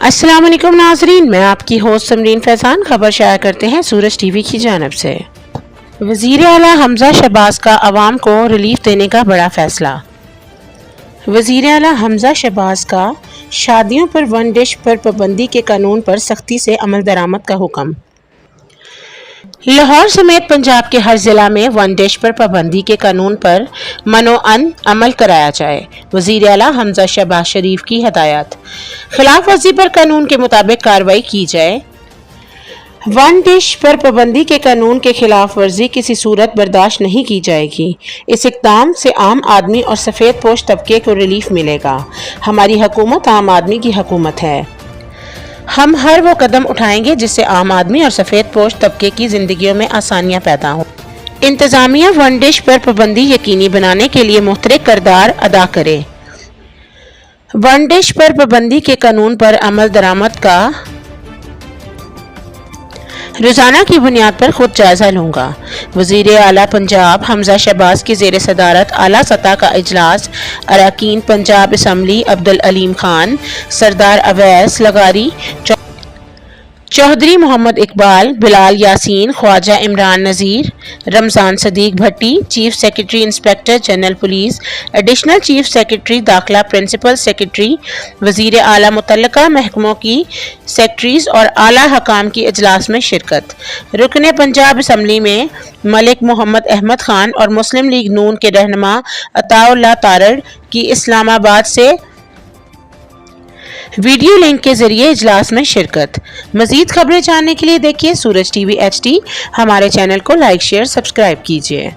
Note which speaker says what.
Speaker 1: अस्सलाम वालेकुम नाज़रीन, मैं आपकी होस्ट समरीन फैज़ान खबर शाया करते हैं सूरज टीवी की जानिब से। वज़ीर आला हमज़ा शहबाज का अवाम को रिलीफ देने का बड़ा फैसला। वज़ीर आला हमज़ा शहबाज का शादियों पर वन डिश पर पाबंदी के कानून पर सख्ती से अमल दरामद का हुक्म। लाहौर समेत पंजाब के हर जिला में वन डिश पर पाबंदी के कानून पर मनोअन अमल कराया जाए। वज़ीर आला हमज़ा शहबाज शरीफ की हदायत। खिलाफ वर्जी पर कानून के मुताबिक कार्रवाई की जाए। वन डिश पर पाबंदी के कानून के खिलाफ वर्जी किसी सूरत बर्दाश्त नहीं की जाएगी। इस इक़दाम से आम आदमी और सफ़ेद पोश तबके को रिलीफ मिलेगा। हमारी हुकूमत आम आदमी की हुकूमत है। हम हर वो कदम उठाएंगे जिससे आम आदमी और सफ़ेद पोश तबके की ज़िंदगियों में आसानियाँ पैदा हों। इंतज़ामिया वन डिश पर पाबंदी यकीनी बनाने के लिए मुख्तलिफ किरदार अदा करे। वन डिश पर पाबंदी के कानून पर अमल दरामद का रोजाना की बुनियाद पर खुद जायजा लूंगा। वज़ीर आला पंजाब हमज़ा शहबाज की ज़ेर सदारत आला सतह का इजलास अरकान पंजाब असम्बली अब्दुल अलीम खान, सरदार अवैस लगारी, Chaudhry Mohammad Iqbal, Bilal Yasin, Khawaja Imran Nazir, Ramzan Siddique Bhatti, chief secretary inspector general police, additional chief secretary दाखिला, प्रिंसिपल सेक्रेटरी, वज़ीर आला मुतल्लका महकमों की सेक्रेटरीज और आला हकाम की इजलास में शिरकत। रुकने पंजाब असम्बली में मलिक मोहम्मद अहमद खान और मुस्लिम लीग नून के रहनुमा अताउल्लाह तारड़ की इस्लामाबाद से वीडियो लिंक के जरिए इजलास में शिरकत। मजीद खबरें जानने के लिए देखिए सूरज टीवी HD। हमारे चैनल को लाइक शेयर सब्सक्राइब कीजिए।